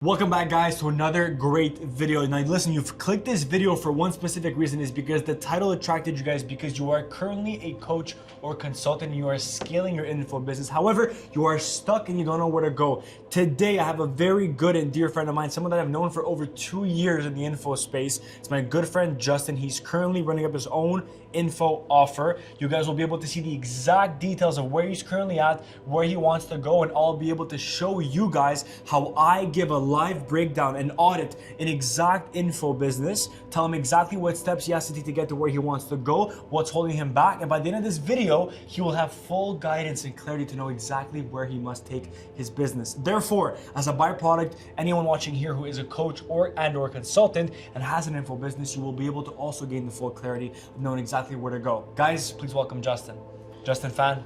Welcome back, guys, to another great video. Now listen, you've clicked this video for one specific reason, is because the title attracted you guys because you are currently a coach or consultant. You are scaling your info business. However, you are stuck and you don't know where to go. Today, I have a very good and dear friend of mine, someone that I've known for over 2 years in the info space. It's my good friend, Justin. He's currently running up his own info offer. You guys will be able to see the exact details of where he's currently at, where he wants to go, and I'll be able to show you guys how I give a live breakdown and audit an exact info business, tell him exactly what steps he has to take to get to where he wants to go, what's holding him back, and by the end of this video, he will have full guidance and clarity to know exactly where he must take his business. Therefore, as a byproduct, anyone watching here who is a coach or consultant and has an info business, you will be able to also gain the full clarity of knowing exactly where to go. Guys, please welcome Justin. Justin, fan.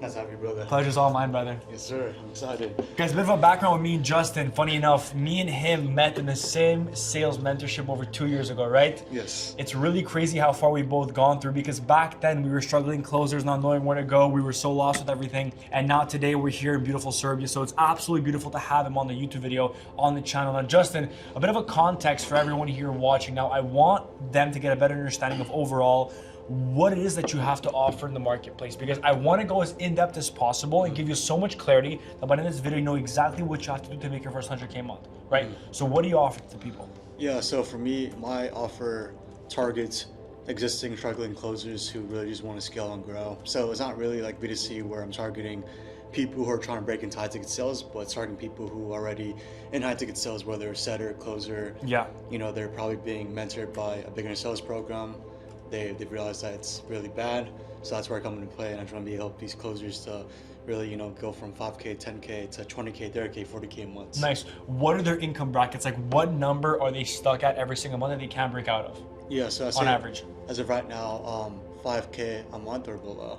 Nice to have you, brother. Pleasure's all mine, brother. Yes, sir. I'm excited. Guys, a bit of a background with me and Justin. Funny enough, me and him met in the same sales mentorship over 2 years ago, right? Yes. It's really crazy how far we've both gone through, because back then we were struggling closers, not knowing where to go. We were so lost with everything. And now today we're here in beautiful Serbia. So it's absolutely beautiful to have him on the YouTube video, on the channel. Now, Justin, a bit of a context for everyone here watching. Now, I want them to get a better understanding of overall what it is that you have to offer in the marketplace, because I want to go as in-depth as possible and give you so much clarity that by the end of this video, you know exactly what you have to do to make your first 100K month, right? So what do you offer to people? Yeah, so for me, my offer targets existing struggling closers who really just want to scale and grow. So it's not really like B2C where I'm targeting people who are trying to break into high ticket sales, but it's targeting people who are already in high ticket sales, whether they're setter, closer. Yeah. You know, they're probably being mentored by a beginner sales program. They've realized that it's really bad, so that's where I come into play, and I'm trying to help these closers to really, go from 5K, 10K to 20K, 30K, 40K months. Nice. What are their income brackets? Like, what number are they stuck at every single month that they can't break out of? Yeah, so on average, as of right now, 5K a month or below.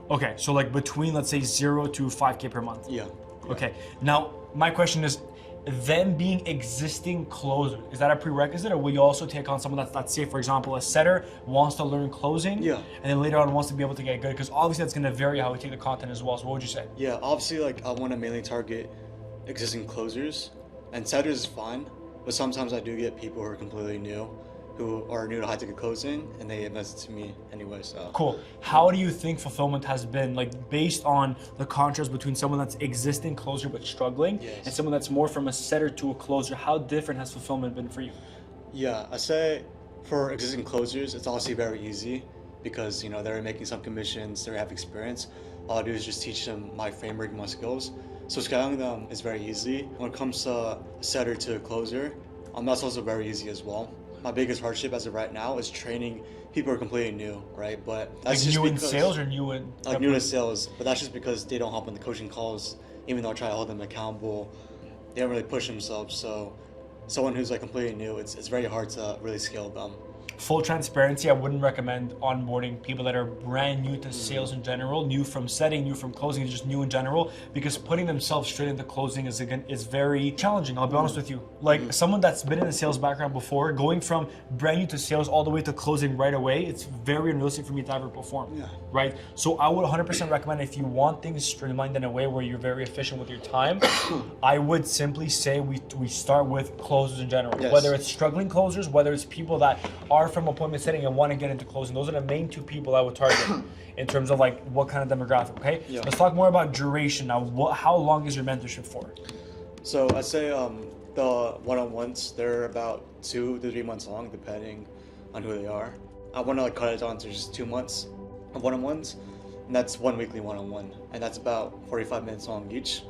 Okay, so like between, let's say, 0 to 5K per month. Yeah. Okay. Now, my question is, them being existing closers, is that a prerequisite, or will you also take on someone that's, let's say, for example, a setter wants to learn closing, yeah, and then later on wants to be able to get good? Because obviously that's going to vary how we take the content as well. So what would you say? Yeah, obviously, like, I want to mainly target existing closers, and setters is fine, but sometimes I do get people who are completely new, who are new to high ticket closing, and they invest to me anyway. So cool. How do you think fulfillment has been, like, based on the contrast between someone that's existing closer but struggling, yes, and someone that's more from a setter to a closer? How different has fulfillment been for you? Yeah, I say for existing closers, it's obviously very easy because they're making some commissions, they have experience. All I do is just teach them my framework, my skills. So scaling them is very easy. When it comes to a setter to a closer, that's also very easy as well. My biggest hardship as of right now is training people who are completely new, right? But that's like just new in because, sales or new in new to sales, but that's just because they don't hop on the coaching calls, even though I try to hold them accountable. They don't really push themselves. So someone who's like completely new, it's very hard to really scale them. Full transparency, I wouldn't recommend onboarding people that are brand new to sales in general, new from setting, new from closing, just new in general, because putting themselves straight into closing is very challenging. I'll be honest with you. Like someone that's been in a sales background before, going from brand new to sales all the way to closing right away, it's very unrealistic for me to ever perform. Yeah. Right? So I would 100% recommend, if you want things streamlined in a way where you're very efficient with your time, I would simply say we start with closers in general. Yes. Whether it's struggling closers, whether it's people that are from appointment setting and want to get into closing. Those are the main two people I would target in terms of like what kind of demographic, okay? Yeah. Let's talk more about duration now. How long is your mentorship for? So I'd say the one-on-ones, they're about 2 to 3 months long, depending on who they are. I want to cut it down to just 2 months of one-on-ones, and that's one weekly one-on-one, and that's about 45 minutes long each.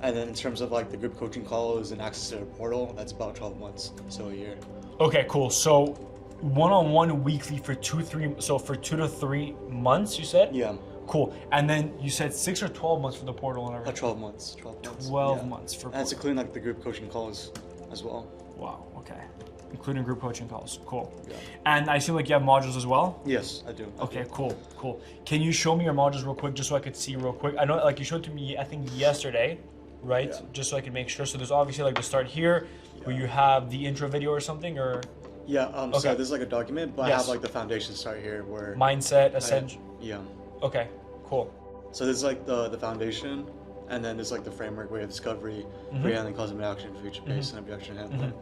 And then in terms of like the group coaching calls and access to the portal, that's about 12 months, so a year. Okay, cool. So one-on-one weekly for 2 to 3 months, you said? Yeah. Cool. And then you said 6 or 12 months for the portal and everything? 12 months. 12 months. 12 months for and that's including like the group coaching calls as well. Wow, okay. Including group coaching calls. Cool. Yeah. And I assume like you have modules as well? Yes, I do. Okay, cool. Can you show me your modules real quick, just so I could see real quick? I know like you showed to me, I think yesterday, right? Yeah. Just so I can make sure. So there's obviously like the start here, where you have the intro video or something, or? Yeah, Okay. so this is like a document, but Yes. I have like the foundation start here where Mindset, essential. yeah. Okay, cool. So this is like the foundation, And then there's like the framework where you have discovery, pre-handling, cause of action, future-based, and objection handling.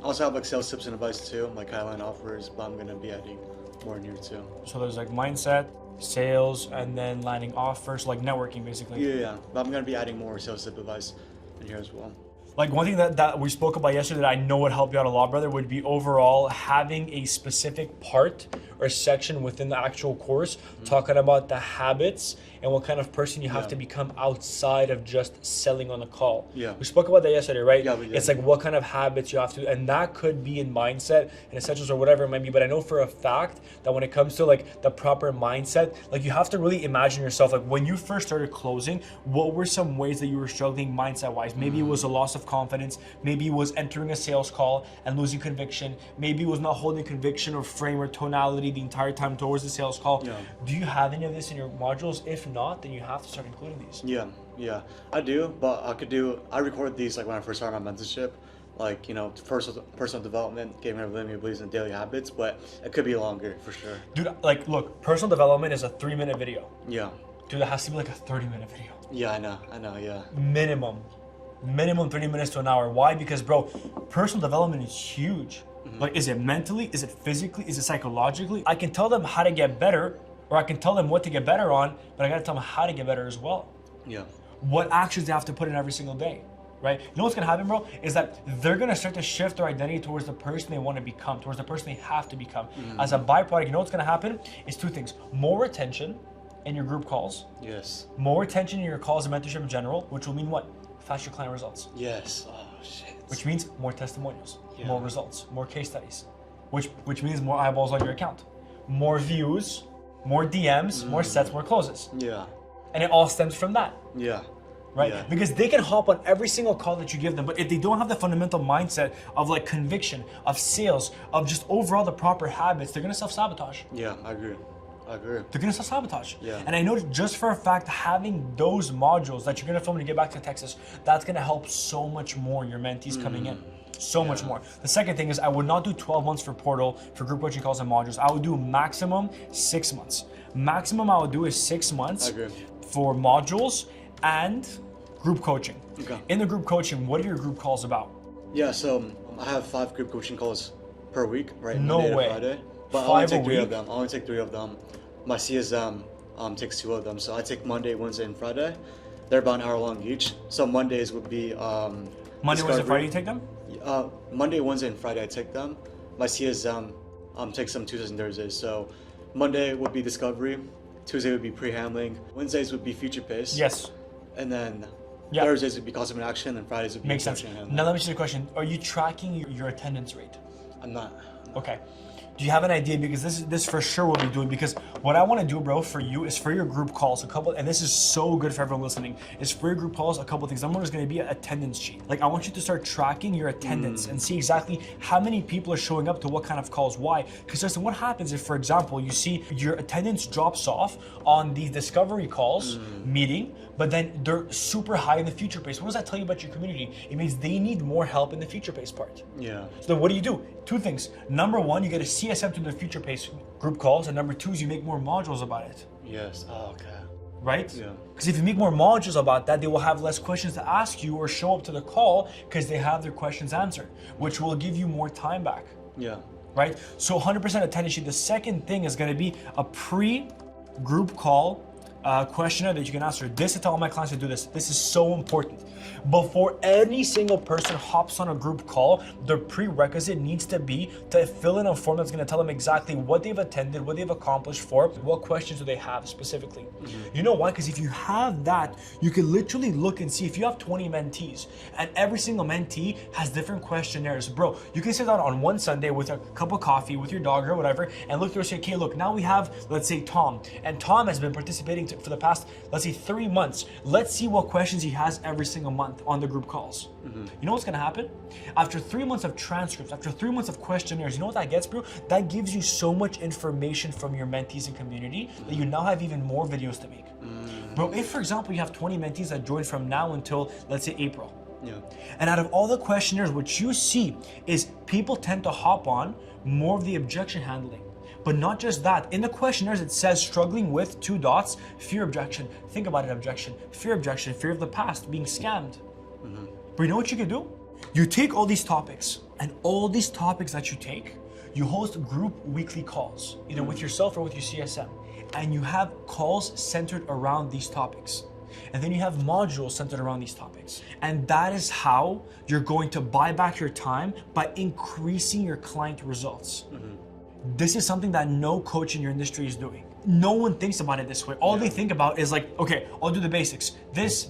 I also have like sales tips and advice too, like highline offers, but I'm gonna be adding more in here too. So there's like mindset, sales, and then landing offers, like networking basically. Yeah. But I'm gonna be adding more sales tip advice in here as well. Like one thing that we spoke about yesterday that I know would help you out a lot, brother, would be overall having a specific part or section within the actual course talking about the habits and what kind of person you have to become outside of just selling on a call. Yeah. We spoke about that yesterday, right? Yeah, we did. It's like what kind of habits you have to, and that could be in mindset and essentials or whatever it might be. But I know for a fact that when it comes to like the proper mindset, like you have to really imagine yourself, like when you first started closing, what were some ways that you were struggling mindset wise? Maybe it was a loss of confidence. Maybe it was entering a sales call and losing conviction. Maybe it was not holding conviction or frame or tonality the entire time towards the sales call. Yeah. Do you have any of this in your modules? If not, then you have to start including these. Yeah, I do, but I record these like when I first started my mentorship, like, you know, personal development, getting rid of limiting beliefs and daily habits, but it could be longer for sure. Dude, like, look, personal development is a 3-minute video. Yeah. Dude, that has to be like a 30-minute video. Yeah, I know, yeah. Minimum 30 minutes to an hour. Why? Because, bro, personal development is huge. Like, is it mentally? Is it physically? Is it psychologically? I can tell them how to get better, or I can tell them what to get better on, but I gotta tell them how to get better as well. Yeah. What actions they have to put in every single day, right? You know what's gonna happen, bro? Is that they're gonna start to shift their identity towards the person they wanna become, towards the person they have to become. As a byproduct, you know what's gonna happen? Is 2 things. More attention in your group calls. Yes. More attention in your calls and mentorship in general, which will mean what? Faster client results. Yes. Oh, shit. Which means more testimonials, Yeah. more results, more case studies, which means more eyeballs on your account, more views, more DMs, more sets, more closes. Yeah. And it all stems from that, Yeah. right? Yeah. Because they can hop on every single call that you give them, but if they don't have the fundamental mindset of like conviction, of sales, of just overall the proper habits, they're gonna self-sabotage. Yeah, I agree. They're gonna self-sabotage. Yeah. And I know just for a fact, having those modules that you're gonna film when you get back to Texas, that's gonna help so much more your mentees coming in. So much more. The second thing is I would not do 12 months for Portal, for group coaching calls and modules. I would do maximum 6 months. Maximum I would do is 6 months I agree. for modules and group coaching. Okay. In the group coaching, what are your group calls about? Yeah, so I have 5 group coaching calls per week, right? No Monday way. to Friday. But I 5 only a take 3 week? of them. I only take 3 of them. My CSM takes 2 of them. So I take Monday, Wednesday, and Friday. They're about an hour long each. So Mondays would be Monday, Wednesday, discovery. Friday, you take them? Monday, Wednesday, and Friday I take them. My CSM takes them Tuesdays and Thursdays. So Monday would be discovery, Tuesday would be pre-handling, Wednesdays would be future pace. Yes. And then Yeah. Thursdays would be custom and action, and Fridays would be Makes sense. objection handling. Now let me ask you a question. Are you tracking your attendance rate? I'm not. Okay. Do you have an idea? Because this for sure will be doing, because what I want to do, bro, for you is for your group calls, and this is so good for everyone listening, is for your group calls, a couple things. Number one is going to be an attendance sheet. Like I want you to start tracking your attendance and see exactly how many people are showing up to what kind of calls. Why? Because listen, what happens if, for example, you see your attendance drops off on the discovery calls meeting, but then they're super high in the future pace. What does that tell you about your community? It means they need more help in the future pace part. Yeah. So then what do? 2 things. Number one, you get a CSM to the future pace group calls, and number 2 is you make more modules about it, Yes. Oh, okay. right? Yeah. Because if you make more modules about that, they will have less questions to ask you or show up to the call because they have their questions answered, which will give you more time back, Yeah. right? So 100% attendance sheet. The second thing is going to be a pre-group call questionnaire that you can answer. This, I tell all my clients to do this. This is so important. Before any single person hops on a group call, the prerequisite needs to be to fill in a form that's going to tell them exactly what they've attended, what they've accomplished for, what questions do they have specifically. You know why? Because if you have that, you can literally look and see if you have 20 mentees and every single mentee has different questionnaires. Bro, you can sit down on one Sunday with a cup of coffee with your dog or whatever and look through and say, okay, look, now we have, let's say, Tom. And Tom has been participating for the past, let's say, 3 months. Let's see what questions he has every single month on the group calls. You know what's gonna happen? After 3 months of transcripts, after 3 months of questionnaires, you know what that gets, bro? That gives you so much information from your mentees and community that you now have even more videos to make. Bro, if for example, you have 20 mentees that join from now until, let's say, April. Yeah. And out of all the questionnaires, what you see is people tend to hop on more of the objection handling, But not just that, in the questionnaires it says struggling with 2 dots, fear, objection. Think about it, objection, fear of the past, being scammed. But you know what you can do? You take all these topics, and all these topics that you take, you host group weekly calls, either with yourself or with your CSM. And you have calls centered around these topics. And then you have modules centered around these topics. And that is how you're going to buy back your time by increasing your client results. This is something that no coach in your industry is doing. No one thinks about it this way. All they think about is like, okay, I'll do the basics. This,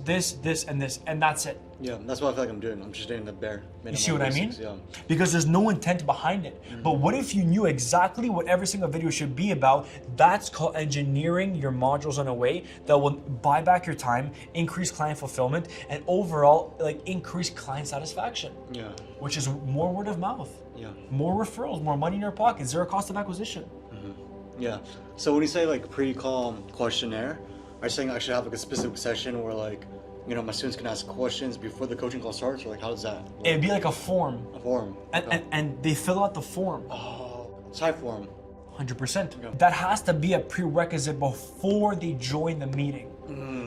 and this, and that's it. Yeah, that's what I feel like I'm doing. I'm just doing the bare minimum. You see what basics, I mean? Yeah. Because there's no intent behind it. But what if you knew exactly what every single video should be about? That's called engineering your modules in a way that will buy back your time, increase client fulfillment, and overall like increase client satisfaction. Yeah. Which is more word of mouth. Yeah. More referrals, more money in your pocket, 0 cost of acquisition. Yeah. So when you say like pre-call questionnaire, are you saying I should have like a specific session where like, you know, my students can ask questions before the coaching call starts, or like how does that work? It'd be like a form. A form. And they fill out the form. Oh, side form. 100%. Yeah. That has to be a prerequisite before they join the meeting.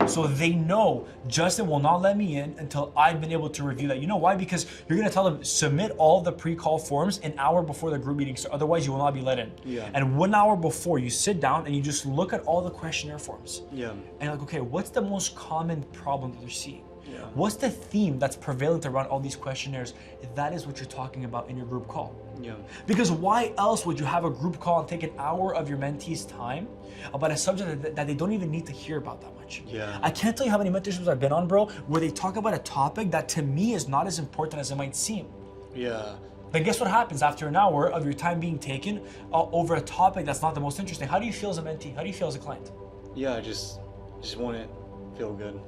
So they know Justin will not let me in until I've been able to review that. You know why? Because you're gonna tell them submit all the pre-call forms an hour before the group meeting starts. Otherwise, you will not be let in. Yeah. And 1 hour before, you sit down and you just look at all the questionnaire forms. Yeah. And you're like, okay, what's the most common problem that they're seeing? Yeah. What's the theme that's prevalent around all these questionnaires? That is what you're talking about in your group call. Yeah. Because why else would you have a group call and take an hour of your mentees' time about a subject that they don't even need to hear about that much? Yeah. I can't tell you how many mentorships I've been on, bro, where they talk about a topic that to me is not as important as it might seem. Yeah. Then guess what happens after an hour of your time being taken over a topic that's not the most interesting? How do you feel as a mentee? How do you feel as a client? Yeah, I just want it to feel good.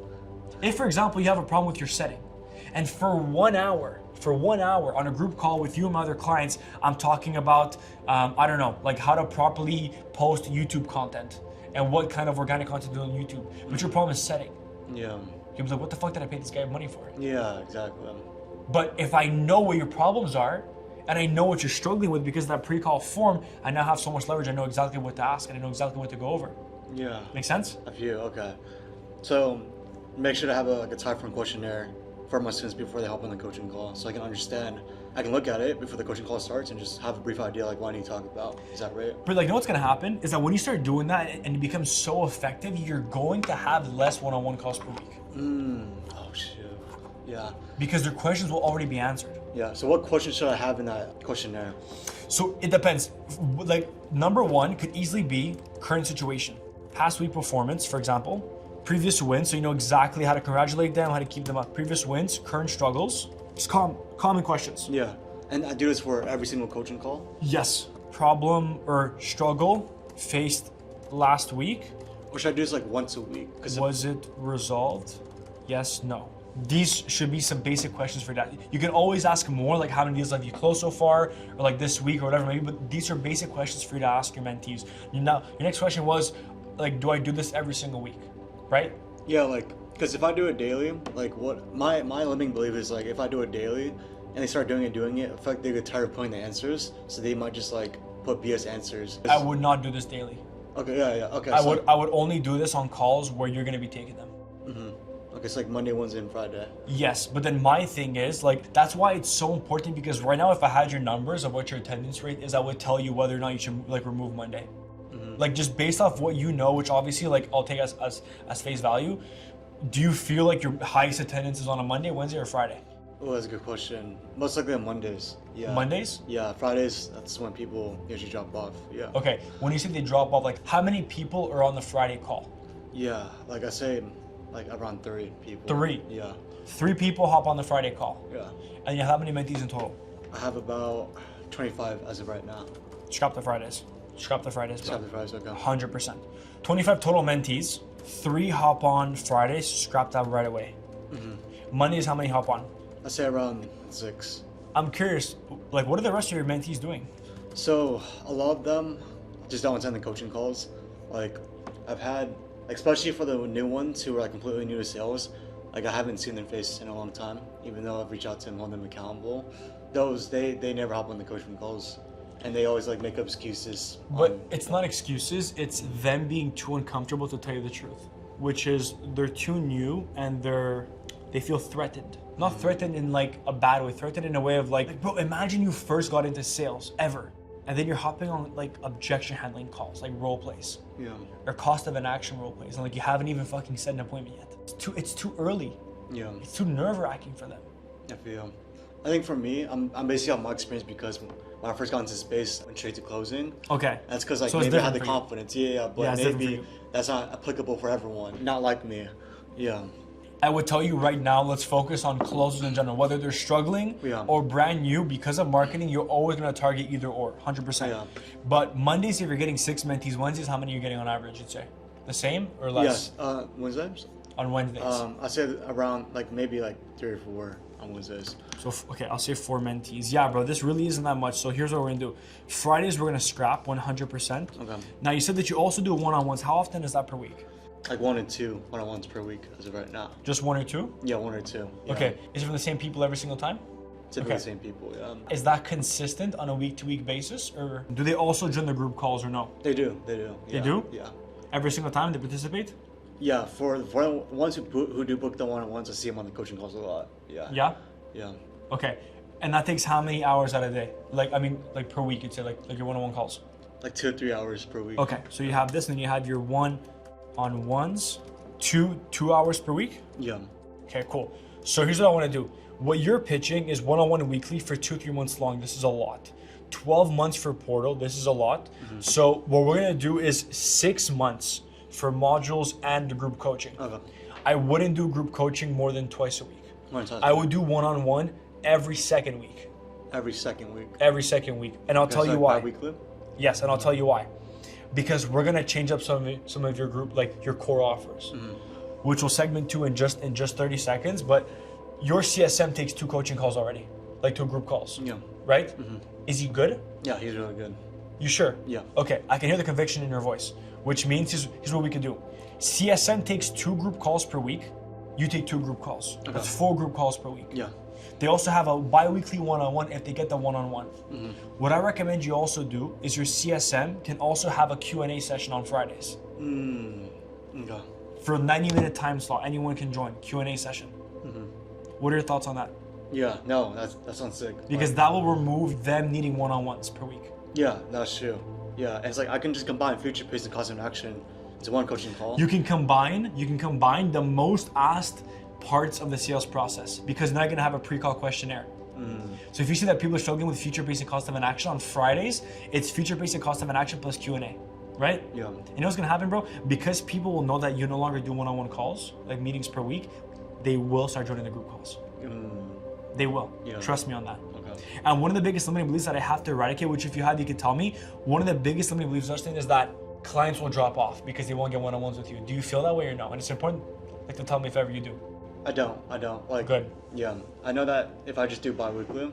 If, for example, you have a problem with your setting, and for 1 hour on a group call with you and my other clients, I'm talking about, I don't know, like how to properly post YouTube content and what kind of organic content to do on YouTube. But your problem is setting. Yeah. You'll be like, what the fuck did I pay this guy money for? Yeah, exactly. But if I know what your problems are, and I know what you're struggling with because of that pre-call form, I now have so much leverage. I know exactly what to ask and I know exactly what to go over. Yeah. Make sense? A few, okay. So make sure to have a type form questionnaire for my students before they hop on the coaching call, so I can understand. I can look at it before the coaching call starts and just have a brief idea like what I need to talk about. Is that right? But like, you know what's gonna happen is that when you start doing that and you become so effective, you're going to have less one-on-one calls per week. Oh shoot. Yeah. Because their questions will already be answered. Yeah. So what questions should I have in that questionnaire? So it depends. Like, number 1 could easily be current situation, past week performance, for example, previous wins, so you know exactly how to congratulate them, how to keep them up. Previous wins, current struggles, just common questions. Yeah. And I do this for every single coaching call? Yes. Problem or struggle faced last week. Or should I do this like once a week? Was it resolved? Yes, no. These should be some basic questions for that. You can always ask more, like how many deals have you closed so far, or like this week or whatever maybe, but these are basic questions for you to ask your mentees. Now, your next question was, like, do I do this every single week, right? Yeah, like, because if I do it daily, like what my limiting belief is, like if I do it daily and they start doing it, I feel like they get tired of putting the answers, so they might just like put BS answers. I would not do this daily. Okay, yeah, okay. I would only do this on calls where you're gonna be taking them. Okay, it's like Monday, Wednesday, and Friday. Yes, but then my thing is, like, that's why it's so important, because right now if I had your numbers of what your attendance rate is, I would tell you whether or not you should like remove Monday. Like, just based off what you know, which obviously like I'll take as face value. Do you feel like your highest attendance is on a Monday, Wednesday, or Friday? Oh, that's a good question. Most likely on Mondays. Yeah. Mondays? Yeah, Fridays, that's when people usually drop off. Yeah. Okay, when you say they drop off, like how many people are on the Friday call? Yeah, like I say, like around 3 people. 3? Yeah. 3 people hop on the Friday call. Yeah. And you have how many mentees in total? I have about 25 as of right now. Scrap the Fridays. Scrap the Fridays, bro. Scrap the Fridays, okay. 100%. 25 total mentees. 3 hop on Fridays. Scrap that right away. Mondays, how many hop on? I say around 6. I'm curious, like, what are the rest of your mentees doing? So a lot of them just don't attend the coaching calls. Like I've had, especially for the new ones who are like completely new to sales, like I haven't seen their face in a long time, even though I've reached out to them, hold them accountable. Those, they never hop on the coaching calls. and they always like make up excuses. But it's not excuses, it's them being too uncomfortable to tell you the truth, which is they're too new and they feel threatened. Not threatened in like a bad way, threatened in a way of like, bro, imagine you first got into sales ever, and then you're hopping on like objection handling calls, like role plays. Yeah. Or cost of an action role plays, and like you haven't even fucking set an appointment yet. It's too early. Yeah. It's too nerve-wracking for them. I feel. I think for me, I'm basically on my experience because when I first got into space, I went straight to closing. Okay. That's because like So it's maybe I had the different for you. confidence. Yeah, but Yeah, it's different for maybe you. that's not applicable for everyone. Not like me. Yeah. I would tell you right now, let's focus on closers in general. Whether they're struggling Yeah. or brand new, because of marketing, you're always gonna target either or, 100%. Yeah. But Mondays, if you're getting 6 mentees, Wednesdays, how many are you getting on average, you'd say? The same or less? Yes. Wednesdays. On Wednesdays. I say around like maybe like 3 or 4 on Wednesdays. So, okay, I'll say 4 mentees. Yeah, bro, this really isn't that much. So here's what we're gonna do. Fridays, we're gonna scrap 100%. Okay. Now, you said that you also do one-on-ones. How often is that per week? Like 1 and 2 one-on-ones per week as of right now. Just 1 or 2? Yeah, 1 or 2. Yeah. Okay, is it from the same people every single time? Typically Okay. the same people. Yeah. Is that consistent on a week-to-week basis, or do they also join the group calls or no? They do. They do. They Yeah. do? Yeah. Every single time they participate? Yeah. For the ones who do book the one-on-ones, I see them on the coaching calls a lot. Yeah. Yeah? Yeah. Okay. And that takes how many hours out of the day? Like, I mean, like per week, you'd say, like your one-on-one calls. Like 2 or 3 hours per week. Okay, so you have this, and then you have your one-on-ones, two hours per week? Yeah. Okay, cool. So here's what I want to do. What you're pitching is one-on-one weekly for 2-3 months long. This is a lot. 12 months for Portal. This is a lot. So what we're going to do is 6 months for modules and the group coaching. Okay. I wouldn't do group coaching more than twice a week. One time. I would do one-on-one every second week. Every second week. Every second week. And I'll tell you why. Weekly. Yes, and I'll tell you why. Because we're gonna change up some of your group, like your core offers, which we'll segment to in just 30 seconds. But your CSM takes 2 coaching calls already, like 2 group calls. Yeah. Right? Is he good? Yeah, he's really good. You sure? Yeah. Okay, I can hear the conviction in your voice, which means here's what we can do. CSM takes 2 group calls per week. You take 2 group calls. Okay. That's 4 group calls per week. Yeah. They also have a bi-weekly one-on-one if they get the one-on-one. What I recommend you also do is your CSM can also have a Q&A session on Fridays. Okay. For a 90-minute time slot, anyone can join, Q&A session. What are your thoughts on that? Yeah. No, that sounds sick. Because that will remove them needing one-on-ones per week. Yeah, that's true. Yeah, and it's like I can just combine future pace and cost of action into one coaching call. You can combine the most asked parts of the sales process, because now you're gonna have a pre-call questionnaire. So if you see that people are struggling with future based and cost of an action on Fridays, it's future based and cost of an action plus Q&A, right? Yeah. You know what's gonna happen, bro? Because people will know that you no longer do one-on-one calls, like meetings per week, they will start joining the group calls. They will. Yeah. Trust me on that. Okay. And one of the biggest limiting beliefs that I have to eradicate, which if you had, you could tell me, one of the biggest limiting beliefs, Justin, is that clients will drop off because they won't get one-on-ones with you. Do you feel that way or no? And it's important, like, to tell me if ever you do. I don't. Like. Good. Yeah, I know that if I just do bi-weekly,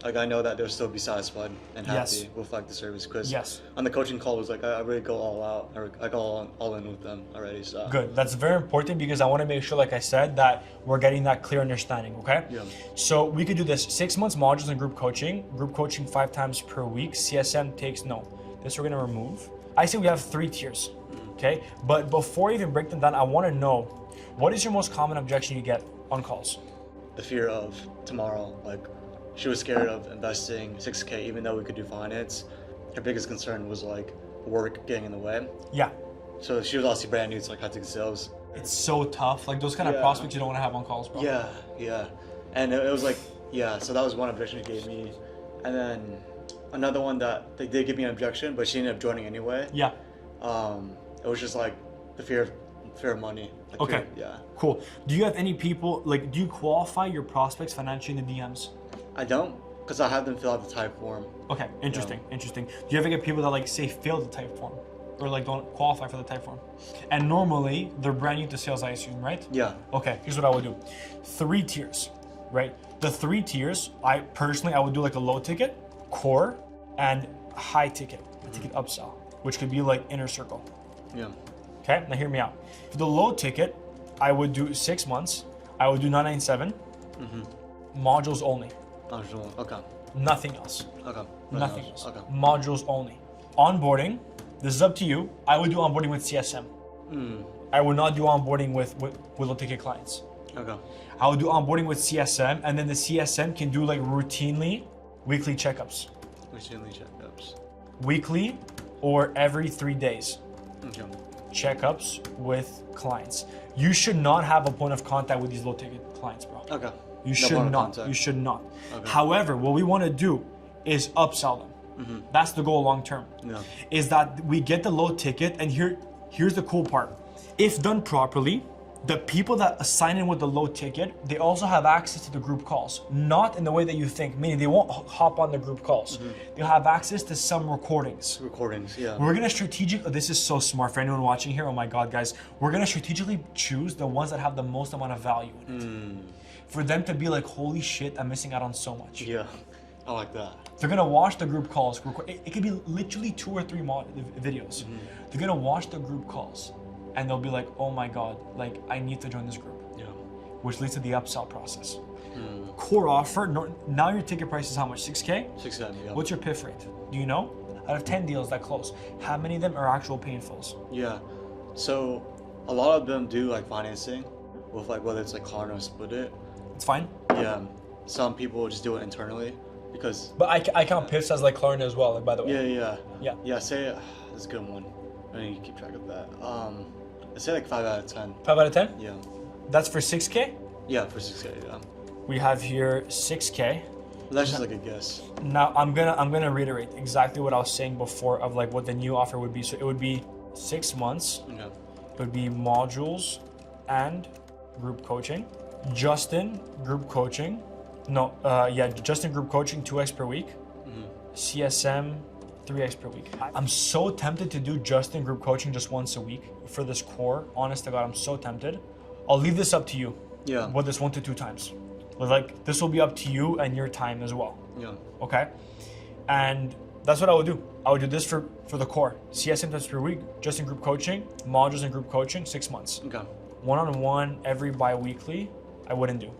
like I know that they'll still be satisfied and happy Yes. with like the service. Because Yes. on the coaching call was like I really go all out. I go all in with them already. So. Good. That's very important because I want to make sure, like I said, that we're getting that clear understanding, okay? Yeah. So we could do this 6 months modules and group coaching 5 times per week. CSM takes no. This we're gonna remove. I say we have 3 tiers, okay? But before I even break them down, I want to know, what is your most common objection you get on calls? The fear of tomorrow. Like she was scared of investing $6K even though we could do finance. Her biggest concern was like work getting in the way. Yeah. So she was obviously brand new to like high-tech sales. It's so tough. Like those kind of Yeah. prospects you don't want to have on calls, bro. Yeah. And it was like, yeah, so that was one objection she gave me. And then another one that they did give me an objection, but she ended up joining anyway. Yeah. It was just like the fear of money. Like Okay. Yeah. Cool. Do you have any people, like, do you qualify your prospects financially in the DMs? I don't, because I have them fill out the type form. Okay, interesting. Do you ever get people that, like, say fail the type form or like don't qualify for the type form? And normally they're brand new to sales, I assume, right? Yeah. Okay, here's what I would do. 3 tiers, right? The 3 tiers, I would do like a low ticket, core, and high ticket, a ticket upsell, which could be like inner circle. Yeah. Okay, now hear me out. For the low ticket, I would do 6 months. I would do 997, modules only. Optional. Okay. Nothing else. Okay. Nothing else. Okay. Modules only. Onboarding, this is up to you. I would do onboarding with CSM. I would not do onboarding with low ticket clients. Okay. I would do onboarding with CSM, and then the CSM can do like routinely weekly checkups. Routinely checkups. Weekly or every 3 days. Okay. Checkups with clients. You should not have a point of contact with these low ticket clients, bro. Okay. You No should point of not. contact. You should not. Okay. However, what we want to do is upsell them. That's the goal long term. Yeah. Is that we get the low ticket, and here's the cool part. If done properly, the people that sign in with the low ticket, they also have access to the group calls. Not in the way that you think, meaning they won't hop on the group calls. They'll have access to some recordings. Yeah. We're gonna this is so smart for anyone watching here. Oh my God, guys. We're gonna strategically choose the ones that have the most amount of value in it. For them to be like, holy shit, I'm missing out on so much. Yeah. I like that. They're gonna watch the group calls. It could be literally 2 or 3 videos. They're gonna watch the group calls, and they'll be like, oh my God, like I need to join this group. Yeah. Which leads to the upsell process. Core offer, now your ticket price is how much, 6K? 6M, yeah. What's your PIF rate? Do you know? Out of 10 deals that close, how many of them are actual pay in fulls? Yeah. So a lot of them do like financing with like whether it's like Klarna or Split It. It's fine. Yeah. Some people just do it internally because. But I count PIFs as like Klarna as well, like, by the way. Yeah. Yeah. Say that's a good one. I need to keep track of that. Let's say like 5 out of 10. 5 out of 10? Yeah. That's for 6K? Yeah, for 6K. Yeah. We have here 6K. That's just like a guess. Now I'm gonna reiterate exactly what I was saying before of like what the new offer would be. So it would be 6 months. Okay. It would be modules and group coaching. Justin group coaching. No, Justin group coaching 2x per week. CSM 3x per week. I'm so tempted to do Justin group coaching just once a week for this core. Honest to God, I'm so tempted. I'll leave this up to you. Yeah. With this 1 to 2 times. Like this will be up to you and your time as well. Yeah. Okay. And that's what I would do. I would do this for the core. CSM times per week, Justin group coaching, modules and group coaching, 6 months. Okay. One-on-one every bi-weekly, I wouldn't do.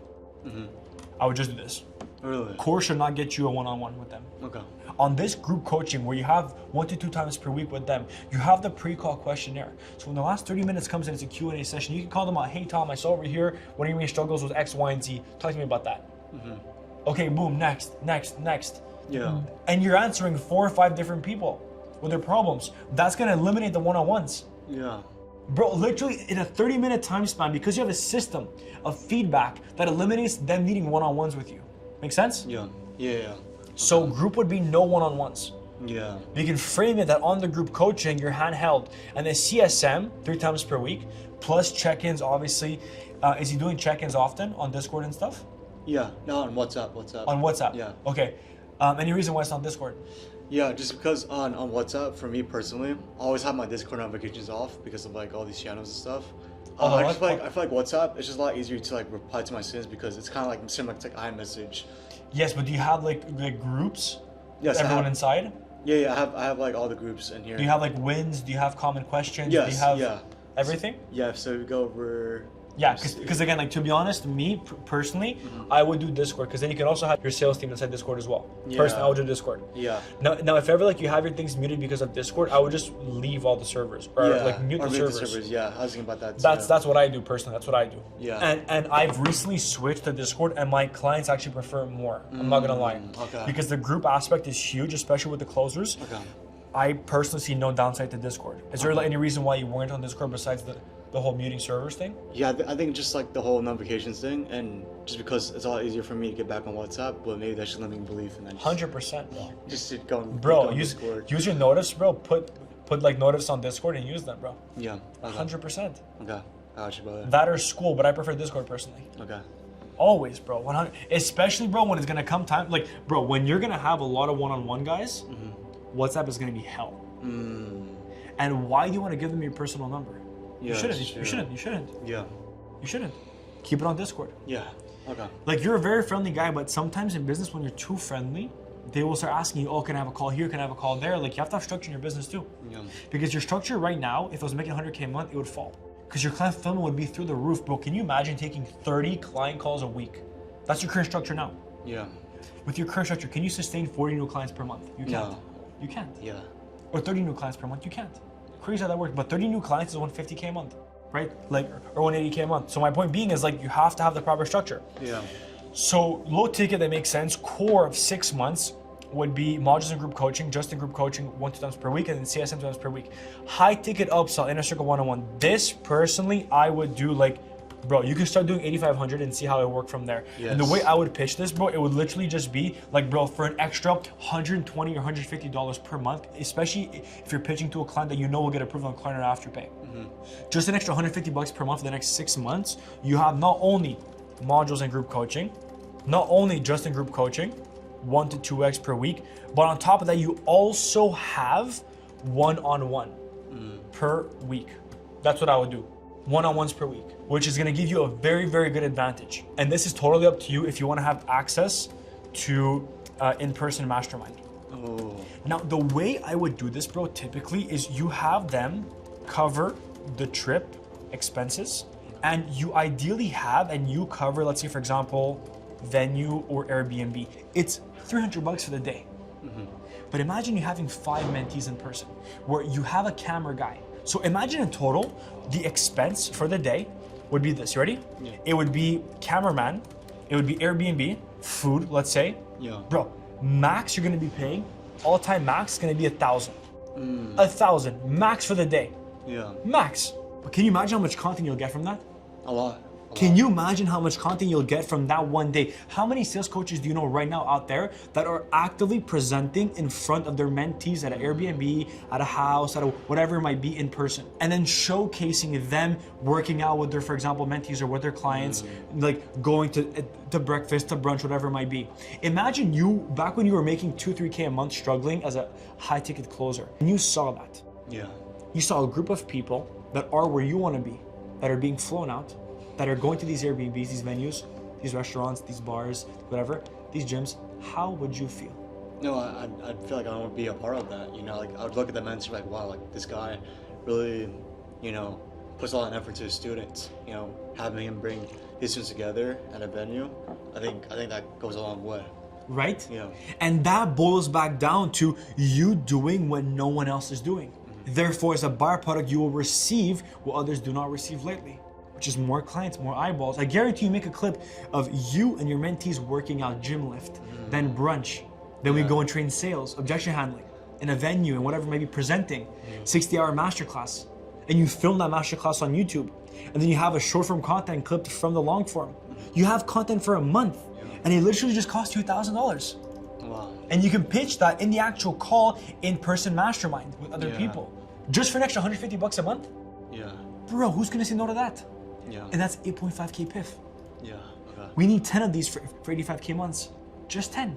I would just do this. Really? Core should not get you a one-on-one with them. Okay. On this group coaching where you have 1 to 2 times per week with them, you have the pre-call questionnaire. So when the last 30 minutes comes in, it's a Q&A session. You can call them out, hey Tom, I saw over here, what are your main struggles with X, Y, and Z? Talk to me about that. Okay, boom, next. Yeah. And you're answering 4 or 5 different people with their problems. That's gonna eliminate the one-on-ones. Yeah. Bro, literally in a 30-minute time span, because you have a system of feedback that eliminates them needing one-on-ones with you. Make sense? Yeah. Yeah. So group would be no one-on-ones. Yeah. You can frame it that on the group coaching, you're handheld. And then CSM, 3 times per week, plus check-ins, obviously. Is he doing check-ins often on Discord and stuff? Yeah. No, on WhatsApp. On WhatsApp? Yeah. Okay. Any reason why it's not Discord? Yeah, just because on WhatsApp, for me personally, I always have my Discord notifications off because of like all these channels and stuff. I feel like WhatsApp, it's just a lot easier to like reply to my students because it's kind of like similar to like iMessage. Yes, but do you have like groups? Yes, with everyone inside? Yeah, I have like all the groups in here. Do you have like wins? Do you have common questions? Yes, do you have yeah. everything? Yeah, so we go over. Yeah, because again, like to be honest, me personally, I would do Discord because then you can also have your sales team inside Discord as well. Yeah. Personally, I would do Discord. Yeah. Now, if ever like you have your things muted because of Discord, I would just leave all the servers or like mute the servers. Yeah, I was thinking about that too. That's what I do personally. That's what I do. Yeah. And I've recently switched to Discord, and my clients actually prefer it more. I'm not gonna lie. Okay. Because the group aspect is huge, especially with the closers. Okay. I personally see no downside to Discord. Is there like any reason why you weren't on Discord besides the whole muting servers thing? Yeah, I think just like the whole notifications thing, and just because it's a lot easier for me to get back on WhatsApp, but maybe that's just limiting belief, and then 100%, bro. Just sit going. Bro, use your notifs, bro. Put like notifs on Discord and use them, bro. Yeah. Okay. 100%. Okay. I got you, brother. That or school, but I prefer Discord personally. Okay. Always, bro. 100. Especially, bro, when it's gonna come time. Like, bro, when you're gonna have a lot of one-on-one guys, WhatsApp is gonna be hell. And why do you want to give them your personal number? Yeah, you shouldn't. Yeah. You shouldn't. Keep it on Discord. Yeah. Okay. Like, you're a very friendly guy, but sometimes in business, when you're too friendly, they will start asking you, oh, can I have a call here? Can I have a call there? Like, you have to have structure in your business too. Yeah. Because your structure right now, if it was making 100K a month, it would fall. Because your client fulfillment would be through the roof, bro. Can you imagine taking 30 client calls a week? That's your current structure now. Yeah. with your current structure, can you sustain 40 new clients per month? You can't. No. You can't. Yeah. Or 30 new clients per month, you can't. Crazy how that works, but 30 new clients is 150K a month, right? Like, or 180K a month. So my point being is like, you have to have the proper structure. Yeah. So low ticket, that makes sense. Core of 6 months would be modules and group coaching, just in group coaching 1-2 times per week, and then CSM 2 times per week. High ticket upsell, inner circle one-on-one. This personally, I would do like, bro, you can start doing 8,500 and see how it worked from there. Yes. And the way I would pitch this, bro, it would literally just be like, bro, for an extra $120 or $150 per month, especially if you're pitching to a client that you know will get approved on client or Afterpay. Just an extra $150 per month for the next 6 months, you have not only modules and group coaching, not only just in group coaching, 1 to 2x per week, but on top of that, you also have one-on-one per week. That's what I would do. One-on-ones per week, which is gonna give you a very, very good advantage. And this is totally up to you if you wanna have access to in-person mastermind. Oh. Now, the way I would do this, bro, typically is you have them cover the trip expenses, and you ideally have, and you cover, let's say for example, venue or Airbnb. It's $300 for the day. But imagine you having 5 mentees in person, where you have a camera guy. So imagine in total, the expense for the day would be this. You ready? Yeah. It would be cameraman, it would be Airbnb, food, let's say. Yeah. Bro, max you're gonna be paying, all-time max is gonna be 1,000. 1,000, max for the day. Yeah. Max. But can you imagine how much content you'll get from that? A lot. Can you imagine how much content you'll get from that one day? How many sales coaches do you know right now out there that are actively presenting in front of their mentees at an Airbnb, at a house, at a whatever it might be in person, and then showcasing them working out with their, for example, mentees or with their clients, like going to breakfast, to brunch, whatever it might be. Imagine you, back when you were making 2-3K a month struggling as a high ticket closer, and you saw that. Yeah. You saw a group of people that are where you want to be, that are being flown out, that are going to these Airbnbs, these venues, these restaurants, these bars, whatever, these gyms. How would you feel? No, I'd feel like I want to be a part of that. You know, like I would look at the mentor like, wow, like this guy really, you know, puts a lot of effort to his students. You know, having him bring his students together at a venue, I think that goes a long way. Right? Yeah. And that boils back down to you doing what no one else is doing. Therefore, as a byproduct, you will receive what others do not receive lately, which is more clients, more eyeballs. I guarantee you make a clip of you and your mentees working out, gym lift, then brunch, then we go and train sales, objection handling, in a venue and whatever, maybe presenting, 60-hour masterclass. And you film that masterclass on YouTube. And then you have a short form content clipped from the long form. You have content for a month, and it literally just costs you $1,000. Wow. And you can pitch that in the actual call, in-person mastermind with other people. Just for an extra $150 a month? Yeah. Bro, who's gonna say no to that? Yeah. And that's 8.5K PIF. Yeah. Okay. We need 10 of these for 85K months. Just 10.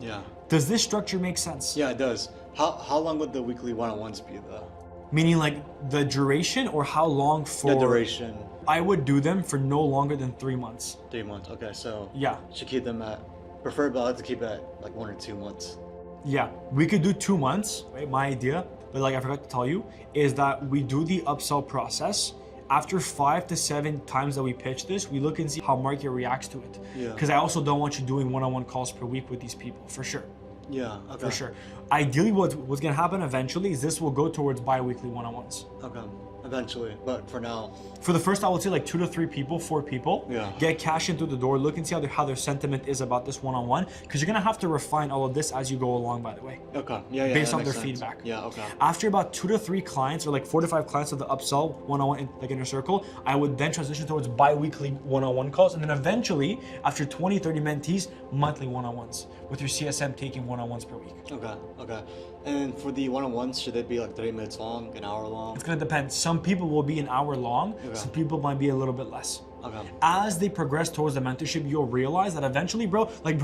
Yeah. Does this structure make sense? Yeah, it does. How long would the weekly one-on-ones be though? Meaning like the duration or how long for? The duration. I would do them for no longer than 3 months. 3 months. Okay, so Yeah. should keep them at, preferably I like to keep it at like 1 or 2 months. Yeah, we could do 2 months, right? My idea, but like I forgot to tell you, is that we do the upsell process. After 5 to 7 times that we pitch this, we look and see how market reacts to it. Yeah. Because I also don't want you doing one-on-one calls per week with these people, for sure. Yeah, okay. For sure. Ideally, what's gonna happen eventually is this will go towards bi-weekly one-on-ones. Okay, eventually, but for now. For the first, I would say like 2 to 3 people, 4 people. Yeah. Get cash in through the door. Look and see how their sentiment is about this one-on-one, because you're gonna have to refine all of this as you go along. By the way. Okay. Yeah. Based that on their makes sense. feedback. Yeah. Okay. After about 2 to 3 clients, or like 4 to 5 clients of the upsell one-on-one, like inner circle, I would then transition towards bi-weekly one-on-one calls, and then eventually, after 20, 30 mentees, monthly one-on-ones with your CSM taking one-on-ones per week. Okay. Okay. And for the one-on-ones, should they be like 30 minutes long, an hour long? It's gonna depend. Some people will be an hour long. Okay. Some people might be a little bit less. Okay. As they progress towards the mentorship, you'll realize that eventually, bro, I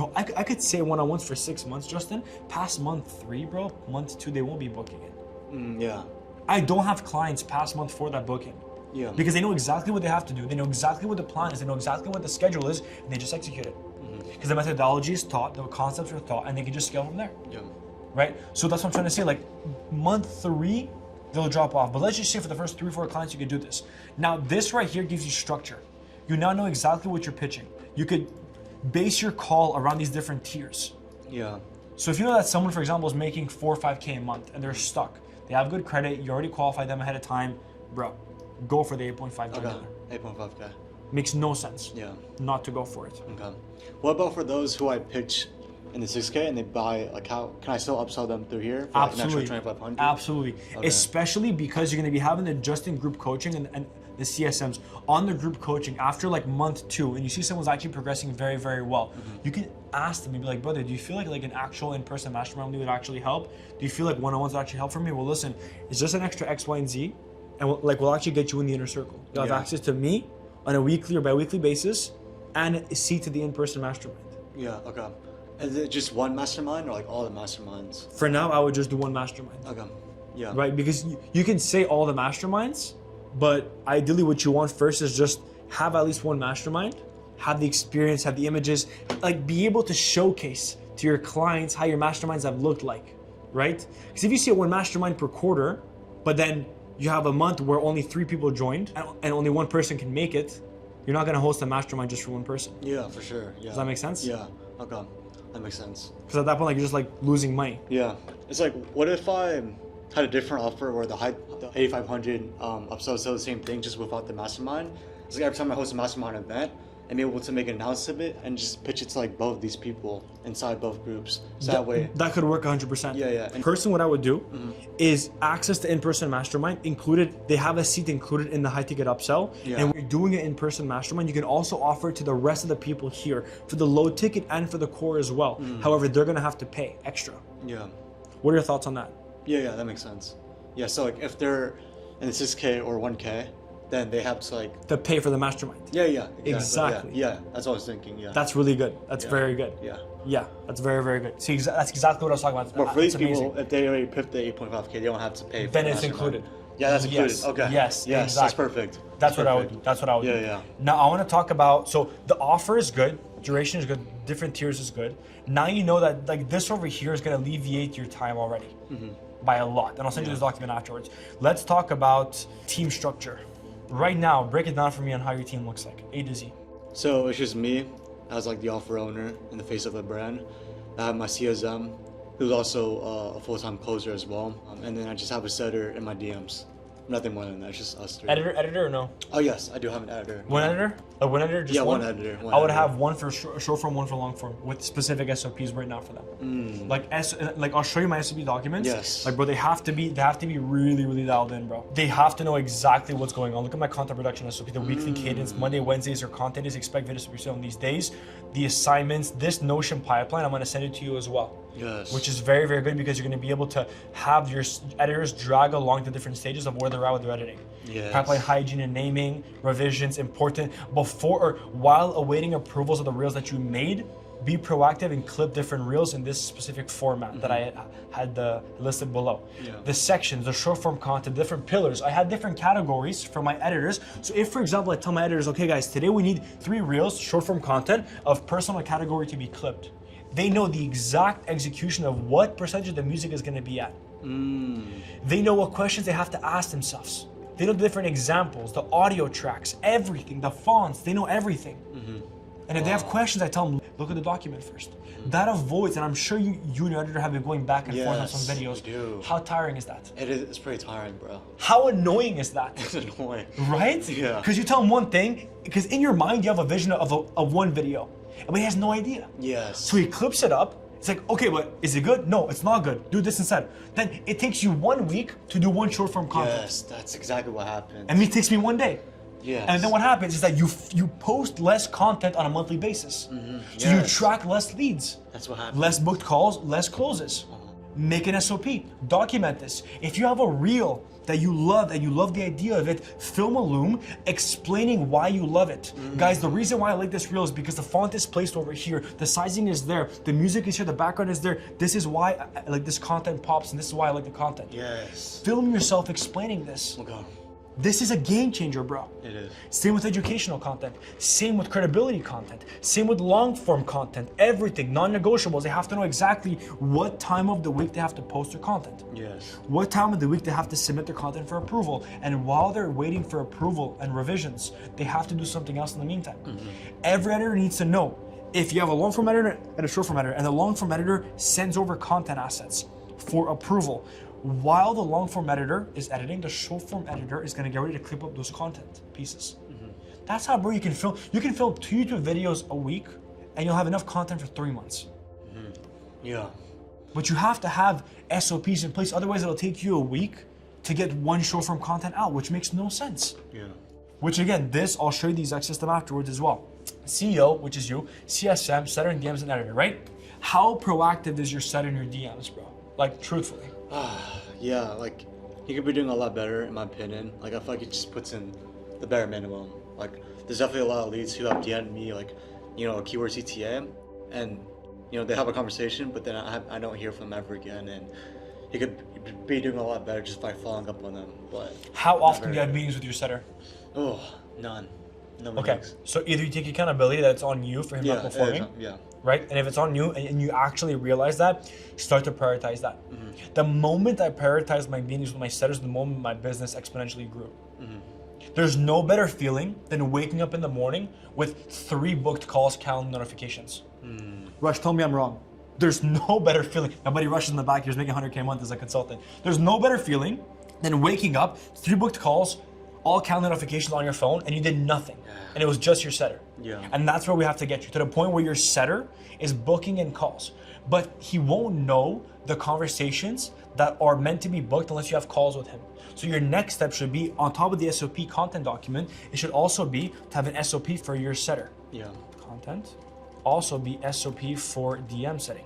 could say one-on-ones for 6 months, Justin. Past month 3, bro, month 2, they won't be booking it. Yeah. I don't have clients past month 4 that book it. Yeah. Because they know exactly what they have to do. They know exactly what the plan is. They know exactly what the schedule is, and they just execute it. Because the methodology is taught, the concepts are taught, and they can just scale from there. Yeah. Right? So that's what I'm trying to say. Like month 3, they'll drop off. But let's just say for the first 3 or 4 clients, you could do this. Now, this right here gives you structure. You now know exactly what you're pitching. You could base your call around these different tiers. Yeah. So if you know that someone, for example, is making 4 or 5K a month and they're stuck, they have good credit, you already qualified them ahead of time, bro, go for the 8.5K. Okay. 8.5K. Makes no sense not to go for it. Okay. What about for those who I pitch in the 6K and they buy, like, how can I still upsell them through here for Absolutely. like an extra 2,500? Absolutely. Okay. Especially because you're going to be having the just in group coaching and the CSMs on the group coaching after like month 2, and you see someone's actually progressing very, very well. You can ask them and be like, brother, do you feel like an actual in-person mastermind would actually help? Do you feel like one-on-ones would actually help for me? Well, listen, it's just an extra X, Y, and Z, and we'll actually get you in the inner circle. You'll have access to me on a weekly or bi-weekly basis and a seat to the in-person mastermind. Yeah, okay. Is it just one mastermind or like all the masterminds? For now, I would just do one mastermind. Okay. Yeah. Right, because you can say all the masterminds, but ideally what you want first is just have at least one mastermind, have the experience, have the images, like be able to showcase to your clients how your masterminds have looked like, right? Because if you see one mastermind per quarter, but then you have a month where only 3 people joined and only one person can make it, you're not gonna host a mastermind just for one person. Yeah, for sure. Yeah. Does that make sense? Yeah. Okay. That makes sense. Because at that point, like, you're just like losing money. Yeah. It's like, what if I had a different offer where the 8,500 upsells sell the same thing just without the mastermind? It's like every time I host a mastermind event, I'm able to make an announcement of it and just pitch it to like both these people inside both groups. So that way. That could work 100%. Yeah. In person, what I would do is access to in-person mastermind included. They have a seat included in the high ticket upsell. Yeah. And when you're doing an in-person mastermind, you can also offer it to the rest of the people here for the low ticket and for the core as well. However, they're gonna have to pay extra. Yeah. What are your thoughts on that? Yeah, that makes sense. Yeah, so like if they're in the 6K or 1K, then they have to like To pay for the mastermind. Yeah, Exactly. Yeah, that's what I was thinking. Yeah. That's really good. That's very good. Yeah. That's very, very good. See, that's exactly what I was talking about. But for these It's amazing. people, if they already picked the 8.5K, they don't have to pay for Then the it's mastermind. included. Yeah, that's included. Yes. Okay. Yes, That's exactly. perfect. That's what I would do. That's what I would do. Yeah. Now I want to talk about, so the offer is good, duration is good, different tiers is good. Now you know that like this over here is going to alleviate your time already by a lot. And I'll send you this document afterwards. Let's talk about team structure. Right now, break it down for me on how your team looks like, A to Z. So it's just me as like the offer owner and the face of the brand. I have my CSM, who's also a full-time closer as well. And then I just have a setter in my DMs. Nothing more than that, it's just us 3. Editor or no? Oh yes, I do have an editor. One editor? One editor? Just Yeah, one? one editor. I would have one for short form, one for long form, with specific SOPs right now for them. Like I'll show you my SOP documents. Yes. Like, bro, they have to be really, really dialed in, bro. They have to know exactly what's going on. Look at my content production SOP, the weekly cadence. Monday, Wednesdays are content is expect videos to be on these days. The assignments, this Notion pipeline, I'm gonna send it to you as well. Yes. Which is very, very good because you're gonna be able to have your editors drag along the different stages of where they're at with their editing. Yes. Pipeline hygiene and naming, revisions, important before or while awaiting approvals of the reels that you made. Be proactive and clip different reels in this specific format that I had listed below. Yeah. The sections, the short form content, different pillars. I had different categories for my editors. So if, for example, I tell my editors, okay guys, today we need 3 reels, short form content of personal category to be clipped. They know the exact execution of what percentage of the music is gonna be at. They know what questions they have to ask themselves. They know the different examples, the audio tracks, everything, the fonts, they know everything. And if they have questions, I tell them, look at the document first. That avoids, and I'm sure you and your editor have been going back and forth on some videos. We do. How tiring is that? It is. It's pretty tiring, bro. How annoying is that? It's annoying. Right? Yeah. Because you tell him one thing, because in your mind you have a vision of one video, but he has no idea. Yes. So he clips it up. It's like, okay, but is it good? No, it's not good. Do this instead. Then it takes you 1 week to do 1 short form content. Yes, that's exactly what happens. And it takes me 1 day. Yes. And then what happens is that you post less content on a monthly basis. So you track less leads. That's what happens. Less booked calls, less closes. Make an SOP. Document this. If you have a reel that you love and you love the idea of it, film a loom explaining why you love it. Guys, the reason why I like this reel is because the font is placed over here, the sizing is there, the music is here, the background is there. This is why I like this content pops and this is why I like the content. Yes. Film yourself explaining this. Okay. This is a game changer, bro. It is. Same with educational content. Same with credibility content. Same with long form content. Everything, non-negotiables. They have to know exactly what time of the week they have to post their content. Yes. What time of the week they have to submit their content for approval. And while they're waiting for approval and revisions, they have to do something else in the meantime. Every editor needs to know if you have a long form editor and a short form editor, and the long form editor sends over content assets for approval, while the long form editor is editing, the short form editor is gonna get ready to clip up those content pieces. That's how, bro, you can film 2 YouTube videos a week and you'll have enough content for 3 months. Yeah. But you have to have SOPs in place, otherwise it'll take you a week to get 1 short form content out, which makes no sense. Yeah. Which again, I'll show you the exact system afterwards as well. CEO, which is you, CSM, setter and DMs and editor, right? How proactive is your setter in your DMs, bro? Like, truthfully. Yeah, like, he could be doing a lot better, in my opinion. Like, I feel like he just puts in the bare minimum. Like, there's definitely a lot of leads who have DM'd me, like, a keyword CTA, and, they have a conversation, but then I don't hear from them ever again, and he could be doing a lot better just by following up on them, but... How often do you have meetings with your setter? Oh, none. No Okay, meetings. so either you take accountability that it's on you for him not performing, right? And if it's on you and you actually realize that, start to prioritize that. The moment I prioritized my meetings with my setters, the moment my business exponentially grew. There's no better feeling than waking up in the morning with 3 booked calls, calendar notifications. Rush, tell me I'm wrong. There's no better feeling. My buddy Rush is in the back, he was making 100K a month as a consultant. There's no better feeling than waking up, 3 booked calls, all calendar notifications on your phone, and you did nothing. And it was just your setter. Yeah. And that's where we have to get you, to the point where your setter is booking in calls. But he won't know the conversations that are meant to be booked unless you have calls with him. So your next step should be, on top of the SOP content document, it should also be to have an SOP for your setter. Yeah. Content, also be SOP for DM setting.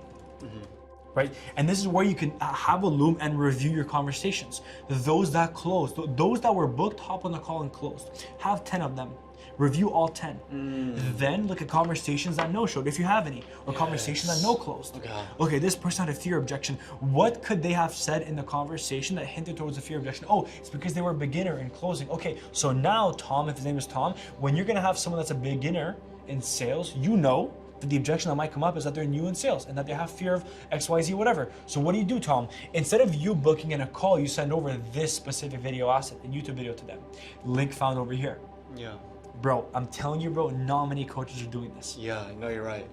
Right? And this is where you can have a loom and review your conversations. Those that closed, those that were booked, hop on the call and closed. Have 10 of them. Review all 10. Then look at conversations that no-showed, if you have any, or conversations that no-closed. Okay, this person had a fear objection. What could they have said in the conversation that hinted towards a fear objection? Oh, it's because they were a beginner in closing. Okay, so now Tom, if his name is Tom, when you're gonna have someone that's a beginner in sales, you know that the objection that might come up is that they're new in sales and that they have fear of XYZ, whatever. So what do, Tom? Instead of you booking in a call, you send over this specific video asset, a YouTube video to them. Link found over here. Yeah. Bro, I'm telling you, bro, not many coaches are doing this. Yeah, no, you're right.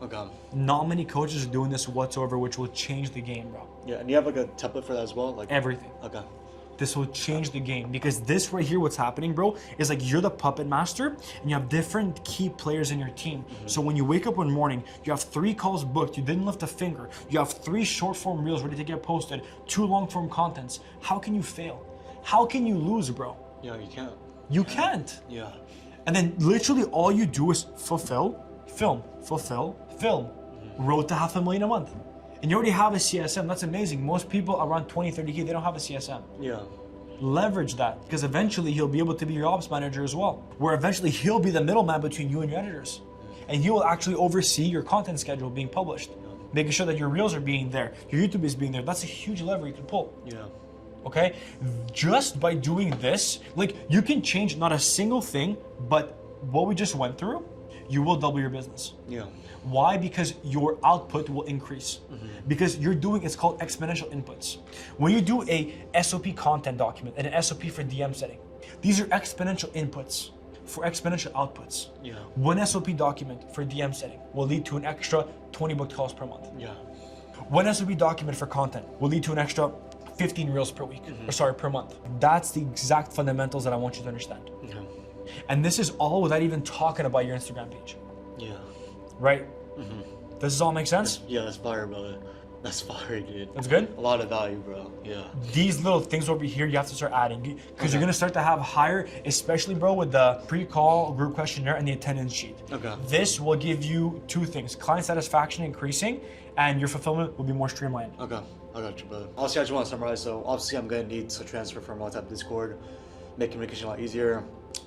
Okay. Not many coaches are doing this whatsoever, which will change the game, bro. Yeah, and you have like a template for that as well? Like everything. Okay. This will change the game, because this right here, what's happening, bro, is like you're the puppet master and you have different key players in your team. So when you wake up one morning, you have 3 calls booked, you didn't lift a finger, you have 3 short form reels ready to get posted, 2 long form contents. How can you fail? How can you lose, bro? Yeah, you can't. You can't. Yeah. And then literally all you do is fulfill, film, fulfill, film. Road to $500,000 a month. And you already have a CSM, that's amazing. Most people around 20, 30K, they don't have a CSM. Yeah. Leverage that, because eventually he'll be able to be your ops manager as well, where eventually he'll be the middleman between you and your editors. And he will actually oversee your content schedule being published, making sure that your reels are being there, your YouTube is being there. That's a huge lever you can pull. Yeah. Okay? Just by doing this, like, you can change not a single thing, but what we just went through, you will double your business. Yeah. Why? Because your output will increase. Because you're doing, it's called exponential inputs. When you do a SOP content document and an SOP for DM setting, these are exponential inputs for exponential outputs. Yeah. One SOP document for DM setting will lead to an extra 20 booked calls per month. Yeah. One SOP document for content will lead to an extra 15 reels per week, or sorry, per month. That's the exact fundamentals that I want you to understand. Yeah. And this is all without even talking about your Instagram page. Yeah. Right? Does this all make sense? Yeah, that's fire, brother. That's fire, dude. That's good? A lot of value, bro. Yeah. These little things over here, you have to start adding, because you're gonna start to have higher, especially, bro, with the pre-call group questionnaire and the attendance sheet. Okay. This will give you 2 things: client satisfaction increasing, and your fulfillment will be more streamlined. Okay. I got you, brother. Obviously, I just want to summarize. So obviously, I'm gonna need to transfer from WhatsApp to Discord, make communication a lot easier.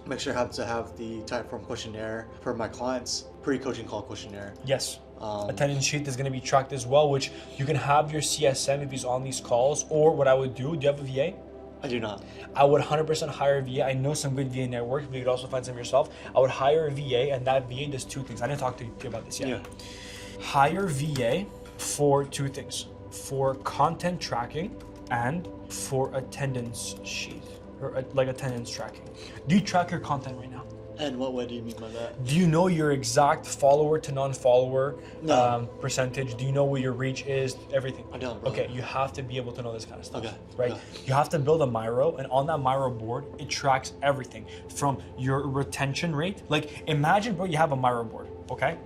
Make sure I have to have the Typeform questionnaire for my clients, pre-coaching call questionnaire. Yes. Attendance sheet is going to be tracked as well, which you can have your CSM if he's on these calls, or what I would do you have a VA? I do not. I would 100% hire a VA. I know some good VA networks, but you could also find some yourself. I would hire a VA, and that VA does 2 things. I didn't talk to you about this yet. Yeah. Hire VA for 2 things: for content tracking and for attendance sheet, or like attendance tracking. Do you track your content right now? And what way do you mean by that? Do you know your exact follower to non-follower No. percentage? Do you know where your reach is? Everything. I don't, bro. Okay, you have to be able to know this kind of stuff. Okay, Right? okay. You have to build a Miro, and on that Miro board, it tracks everything from your retention rate. Like, imagine, bro, you have a Miro board, okay?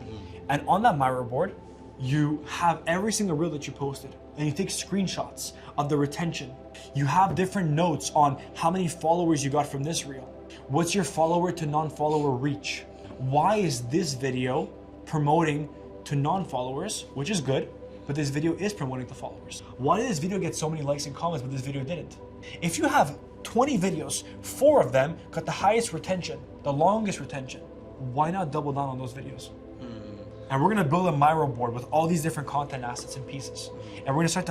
And on that Miro board, you have every single reel that you posted, and you take screenshots of the retention. You have different notes on how many followers you got from this reel. What's your follower to non-follower reach? Why is this video promoting to non-followers, which is good, but this video is promoting to followers? Why did this video get so many likes and comments, but this video didn't? If you have 20 videos, 4 of them got the highest retention, the longest retention, why not double down on those videos? And we're gonna build a Miro board with all these different content assets and pieces. And we're gonna start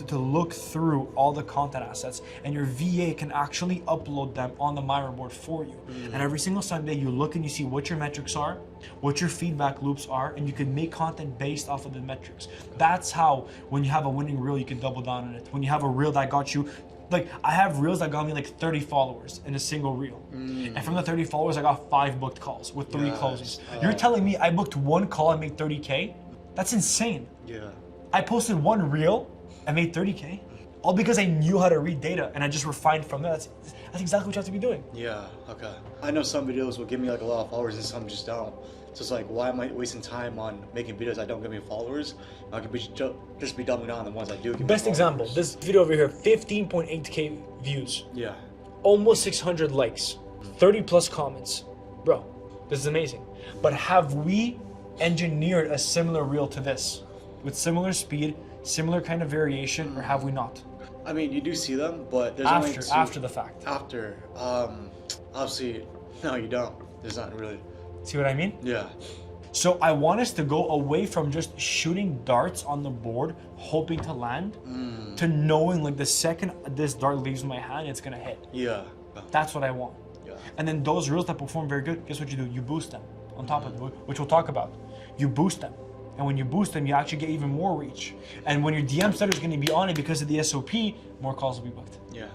to look through all the content assets, and your VA can actually upload them on the Miro board for you. And every single Sunday you look and you see what your metrics are, what your feedback loops are, and you can make content based off of the metrics. That's how, when you have a winning reel, you can double down on it. When you have a reel that got you, like, I have reels that got me like 30 followers in a single reel. And from the 30 followers, I got 5 booked calls with 3 closes. You're telling me I booked 1 call and made 30K? That's insane. Yeah. I posted 1 reel and made 30K, all because I knew how to read data and I just refined from there. That's exactly what you have to be doing. Yeah, okay. I know some videos will give me like a lot of followers and some just don't. So it's like, why am I wasting time on making videos that don't give me followers? I could just be doubling down on the ones I do give me Best followers. example, this video over here, 15.8K views, Yeah. almost 600 likes, 30 plus comments. Bro, this is amazing. But have we engineered a similar reel to this with similar speed, similar kind of variation, or have we not? I mean, you do see them, but there's only two. After the fact. After. Obviously, no, you don't. There's not really. See what I mean? Yeah. So I want us to go away from just shooting darts on the board, hoping to land, to knowing like the second this dart leaves my hand, it's gonna hit. Yeah. That's what I want. Yeah. And then those reels that perform very good, guess what you do? You boost them on top of it, which we'll talk about. You boost them. And when you boost them, you actually get even more reach. And when your DM setter is gonna be on it because of the SOP, more calls will be booked. Yeah.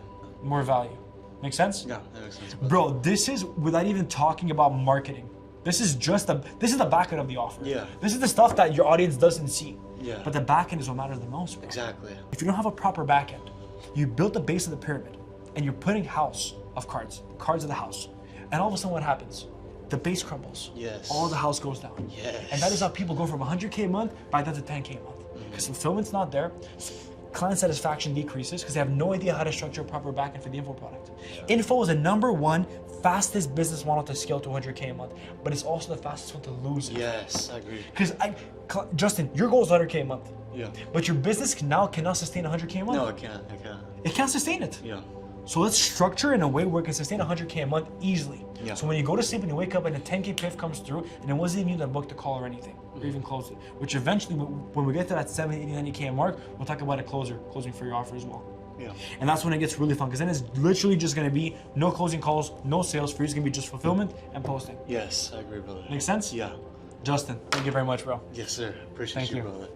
More value. Make sense? Yeah, that makes sense. Bro, this is without even talking about marketing. This is the back end of the offer. Yeah. This is the stuff that your audience doesn't see. Yeah. But the back end is what matters the most, bro. Exactly. If you don't have a proper back end, you built the base of the pyramid and you're putting house of cards of the house. And all of a sudden what happens? The base crumbles. Yes. All the house goes down. Yes. And that is how people go from 100K a month back down to 10K a month. Because fulfillment's not there. Client satisfaction decreases because they have no idea how to structure a proper backend for the info product. Yeah. Info is the #1 fastest business model to scale to 100K a month, but it's also the fastest one to lose it. Yes, I agree. Because Justin, your goal is 100K a month. Yeah. But your business cannot sustain 100K a month. No, I can't. I can't. It can't sustain it. Yeah. So let's structure in a way where it can sustain 100K a month easily. Yeah. So when you go to sleep and you wake up and a 10K PIF comes through, and it wasn't even you that booked a call or anything, or even closed it. Which eventually, when we get to that 70, 80, 90K mark, we'll talk about a closing for your offer as well. Yeah. And that's when it gets really fun, because then it's literally just gonna be no closing calls, no sales for you. It's gonna be just fulfillment and posting. Yes, I agree, brother. Make sense? Yeah. Justin, thank you very much, bro. Yes, sir. Appreciate Thank you. brother.